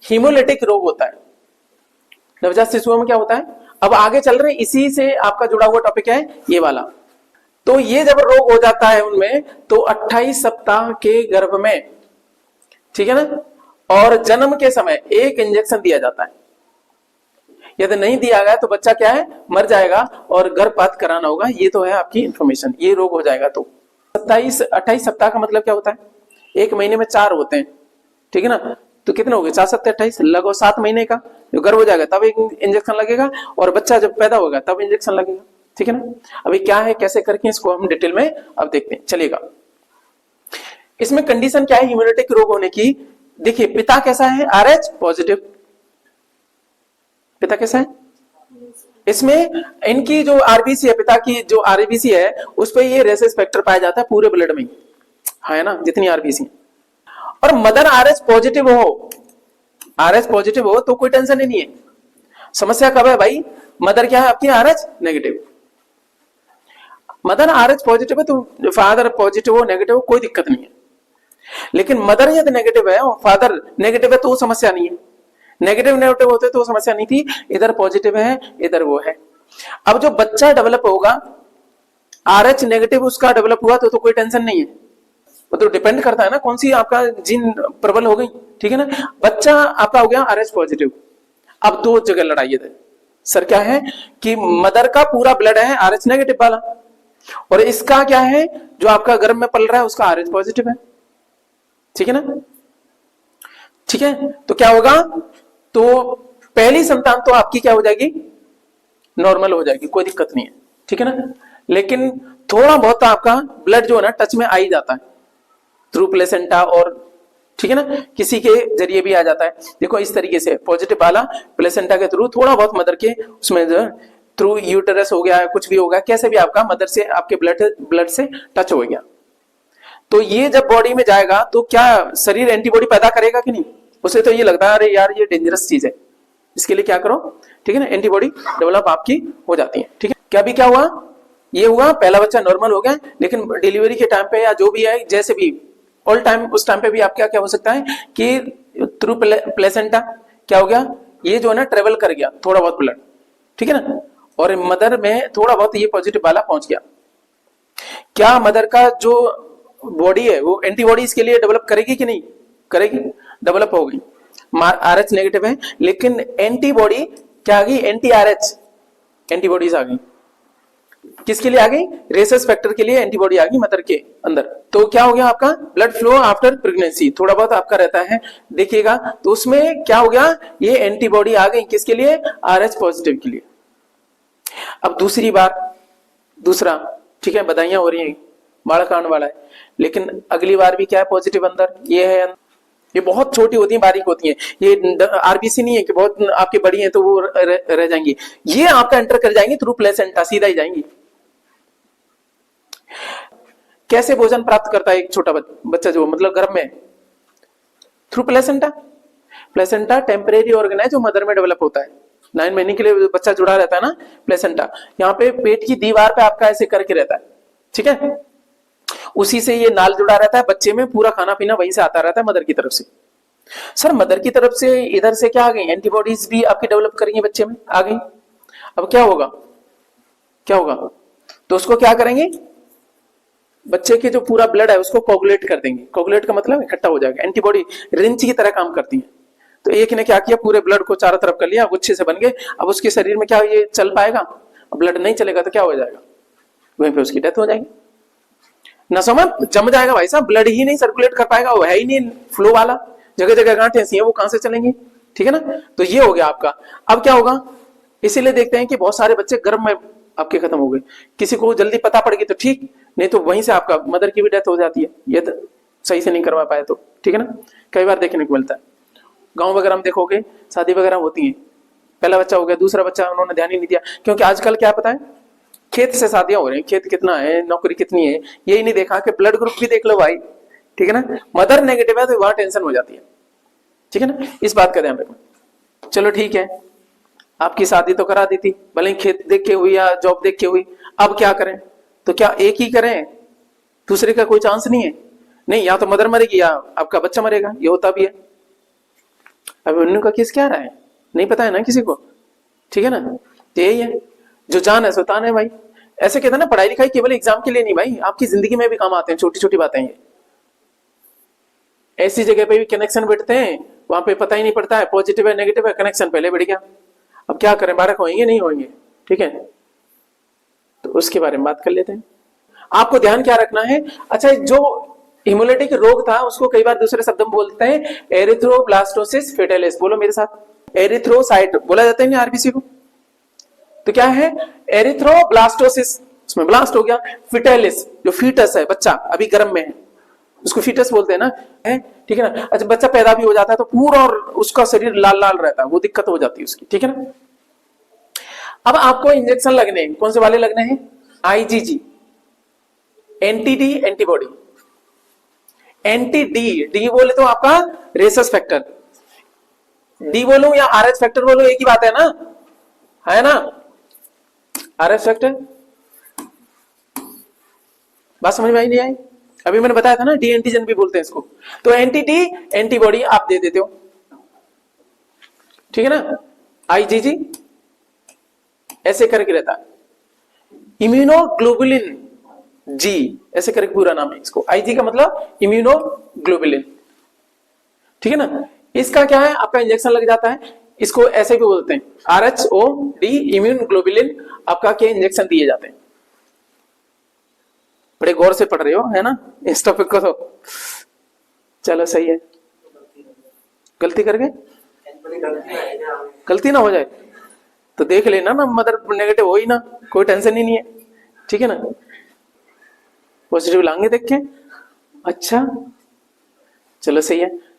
Haemolytic रोग होता है। नवजात शिशुओं में क्या होता है, अब आगे चल रहे हैं, इसी से आपका जुड़ा हुआ टॉपिक है ये वाला। तो ये जब रोग हो जाता है उनमें, तो 28 सप्ताह के गर्भ में, ठीक है ना, और जन्म के समय एक इंजेक्शन दिया जाता है। यदि नहीं दिया गया तो बच्चा क्या है, मर जाएगा और गर्भपात कराना होगा। ये तो है आपकी इंफॉर्मेशन। ये रोग हो जाएगा तो 28 सप्ताह का मतलब क्या होता है, एक महीने में 4 होते हैं, ठीक है ना, तो कितने हो गए, 4 सप्ताह 28, लगभग 7 महीने का जो गर्भ हो जाएगा तब एक इंजेक्शन लगेगा, और बच्चा जब पैदा होगा तब इंजेक्शन लगेगा, ठीक है ना। अभी क्या है, कैसे करके इसको हम डिटेल में अब देखते हैं, चलिएगा। इसमें कंडीशन क्या है हीमोलिटिक रोग होने की, देखिए पिता कैसा है, RH पॉजिटिव, पिता कैसा है, इसमें इनकी जो आरबीसी है, पिता की जो आरबीसी है उस पर ये रेसेस फैक्टर पाया जाता है पूरे ब्लड में, है ना, जितनी आरबीसी। और मदर RH पॉजिटिव हो, RH पॉजिटिव हो तो कोई टेंशन ही नहीं है। समस्या कब है भाई, मदर क्या है आपकी RH negative. Mother RH positive है तो फादर पॉजिटिव हो नेगेटिव हो कोई दिक्कत नहीं है, लेकिन मदर यदि नेगेटिव है और फादर नेगेटिव है तो समस्या नहीं है। नेगेटिव नेगेटिव होते तो समस्या नहीं थी, इधर पॉजिटिव है इधर वो है। अब जो बच्चा डेवलप होगा RH नेगेटिव उसका डेवलप हुआ तो कोई टेंशन नहीं है, वो तो डिपेंड करता है ना कौन सी आपका जीन प्रबल हो गई, ठीक है ना। बच्चा आपका हो गया RH पॉजिटिव। अब 2 जगह लड़ाई है सर, क्या है कि मदर का पूरा ब्लड है RH नेगेटिव वाला, और इसका क्या है जो आपका गर्भ में पल रहा है उसका RH पॉजिटिव है, ठीक है ना। ठीक है, तो क्या होगा, तो पहली संतान तो आपकी क्या हो जाएगी, नॉर्मल हो जाएगी, कोई दिक्कत नहीं है, ठीक है ना। लेकिन थोड़ा बहुत आपका ब्लड जो है ना टच में आ ही जाता है थ्रू प्लेसेंटा, और ठीक है ना, किसी के जरिए भी आ जाता है। देखो इस तरीके से पॉजिटिव वाला प्लेसेंटा के थ्रू, थोड़ा बहुत मदर के उसमें जो थ्रू यूटेरस हो गया, कुछ भी होगा, कैसे भी आपका मदर से आपके ब्लड से टच हो गया, तो ये जब बॉडी में जाएगा तो क्या शरीर एंटीबॉडी पैदा करेगा कि नहीं। उसे तो ये लगता है अरे यार ये डेंजरस चीज है, इसके लिए क्या करो, ठीक है ना, एंटीबॉडी डेवलप आपकी हो जाती है, ठीक है। क्या भी क्या हुआ, ये हुआ पहला बच्चा नॉर्मल हो गया, लेकिन डिलीवरी के टाइम पे या जो भी है जैसे भी ऑल टाइम उस टाइम पे भी आप क्या हो सकता है कि थ्रू प्लेसेंटा क्या हो गया, ये जो है ना ट्रेवल कर गया थोड़ा बहुत ब्लड, ठीक है ना, और मदर में थोड़ा बहुत ये पॉजिटिव वाला पहुंच गया। क्या मदर का जो बॉडी है वो एंटीबॉडी इसके लिए डेवलप करेगी कि नहीं करेगी, डेवलप हो गई, RH नेगेटिव है, लेकिन एंटीबॉडी क्या आ गई, anti-RH एंटीबॉडीज आ गई, किसके लिए आ गई, रेसेस फैक्टर के लिए एंटीबॉडी आ गई मदर के अंदर। तो क्या हो गया आपका ब्लड फ्लो आफ्टर प्रेगनेंसी थोड़ा बहुत आपका रहता है, देखिएगा, तो उसमें क्या हो गया, ये एंटीबॉडी आ गई किसके लिए, RH पॉजिटिव के लिए। अब दूसरी बार दूसरा, ठीक है, बधाइयां हो रही हैं, बालक आने वाला है, लेकिन अगली बार भी क्या है, पॉजिटिव अंदर, ये है, ये बहुत छोटी होती है, बारीक होती है, ये आरबीसी नहीं है कि बहुत आपकी बड़ी है तो वो रह जाएंगी, ये आपका एंटर कर जाएंगी थ्रू प्लेसेंटा, सीधा ही जाएंगी। कैसे भोजन प्राप्त करता है एक छोटा बच्चा जो मतलब गर्भ में, through placenta. Placenta temporary organ है जो मदर में डेवलप होता है, 9 महीने के लिए बच्चा जुड़ा रहता है ना प्लेसेंटा, यहाँ पे पेट की दीवार पे आपका ऐसे करके रहता है, ठीक है, उसी से ये नाल जुड़ा रहता है, बच्चे में पूरा खाना पीना वहीं से आता रहता है मदर की तरफ से। सर मदर की तरफ से इधर से क्या आ गई, एंटीबॉडीज भी आपकी डेवलप करेंगे बच्चे में आ गई। अब क्या होगा, क्या होगा, तो उसको क्या करेंगे, बच्चे के जो पूरा ब्लड है उसको कोगुलेट कर देंगे, कोगुलेट का मतलब इकट्ठा हो जाएगा, एंटीबॉडी रिंच की तरह काम करती है। तो एक ने क्या किया, पूरे ब्लड को चारों तरफ कर लिया, गुच्छे से बन गए, अब उसके शरीर में क्या ये चल पाएगा, ब्लड नहीं चलेगा तो क्या हो जाएगा, वहीं पे उसकी डेथ हो जाएगी, नसों में जम जाएगा भाई साहब, ब्लड ही नहीं सर्कुलेट कर पाएगा, वो है ही नहीं फ्लो वाला, जगह जगह गांठें ऐसी हैं वो कहां से चलेंगी, ठीक है ना। तो ये हो गया आपका। अब क्या होगा, इसीलिए देखते हैं कि बहुत सारे बच्चे गर्भ में आपके खत्म हो गए, किसी को जल्दी पता पड़ गई तो ठीक, नहीं तो वहीं से आपका मदर की भी डेथ हो जाती है, ये तो सही से नहीं करवा पाए तो, ठीक है ना, कई बार देखने को मिलता है। गाँव वगैरह में देखोगे शादी वगैरह होती है, पहला बच्चा हो गया, दूसरा बच्चा उन्होंने ध्यान ही नहीं दिया, क्योंकि आजकल क्या पता है, खेत से शादियां हो रही हैं, खेत कितना है, नौकरी कितनी है, यही नहीं देखा कि ब्लड ग्रुप भी देख लो भाई, ठीक है ना, मदर नेगेटिव है तो वहां टेंशन हो जाती है, ठीक है ना, इस बात का ध्यान रखना। चलो ठीक है, आपकी शादी तो करा दी थी, भले ही खेत देख के हुई या जॉब देख के हुई, अब क्या करें, तो क्या एक ही करें, दूसरे का कोई चांस नहीं है, नहीं, या तो मदर मरेगी या आपका बच्चा मरेगा, ये होता भी है, अभिमन्यु का केस क्या रहा है, नहीं पता है ना किसी को, ठीक है ना। तो यही है, जो जान है सो तान है भाई। ऐसे कहते हैं ना, पढ़ाई लिखाई केवल एग्जाम के लिए नहीं भाई, आपकी जिंदगी में भी काम आते हैं छोटी छोटी बातें ये। ऐसी जगह पे भी कनेक्शन बैठते हैं, वहां पे पता ही नहीं पड़ता है पॉजिटिव है नेगेटिव है, कनेक्शन पहले बढ़ गया। अब क्या करें, बारक होंगे नहीं होंगे, ठीक है। तो उसके बारे में बात कर लेते हैं। आपको ध्यान क्या रखना है, अच्छा जो हिमोलिटिक रोग था उसको कई बार दूसरे शब्द में बोलते हैं एरिथ्रोब्लास्टोसिस फेटालिस। बोलो मेरे साथ, एरिथ्रोसाइट बोला जाता है ना आरबीसी को। तो क्या है एरिथ्रोब्लास्टोसिस, उसमें ब्लास्ट हो गया। फिटेलिस जो फीटस है, बच्चा अभी गर्भ में है, उसको फीटस बोलते हैं ना, है ठीक है ना। अच्छा बच्चा पैदा भी हो जाता है तो पूरा और उसका शरीर लाल लाल रहता है, वो दिक्कत हो जाती है उसकी, ठीक है ना। अब आपको इंजेक्शन लगने हैं, कौन से वाले लगने हैं, IgG, anti D antibody. Anti D, D बोले तो आपका रेसस फैक्टर, डी बोलूं या आरएच फैक्टर बोलूं एक ही बात है ना। आरएच फैक्टर बात समझ में आई नहीं आई, अभी मैंने बताया था ना, डी एंटीजन भी बोलते हैं इसको। तो एंटी डी एंटीबॉडी आप दे देते हो, ठीक है ना। आईजीजी ऐसे करके रहता है, इम्यूनोग्लोबुलिन जी ऐसे करके पूरा नाम है इसको। आईजी का मतलब इम्यूनोग्लोबुलिन, ठीक है ना। इसका क्या है, आपका इंजेक्शन लग जाता है, इसको ऐसे भी बोलते हैं आरएचओ डी इम्यूनोग्लोबुलिन, आपका क्या इंजेक्शन दिए जाते हैं। बड़े गौर से पढ़ रहे हो है ना इस टॉपिक को, तो चलो सही है। गलती कर गए, गलती ना हो जाए तो देख लेना ना, मदर नेगेटिव हो ही ना, कोई टेंशन ही नहीं है, ठीक है ना। पॉजिटिव लाएंगे देख के, अच्छा चलो सही है।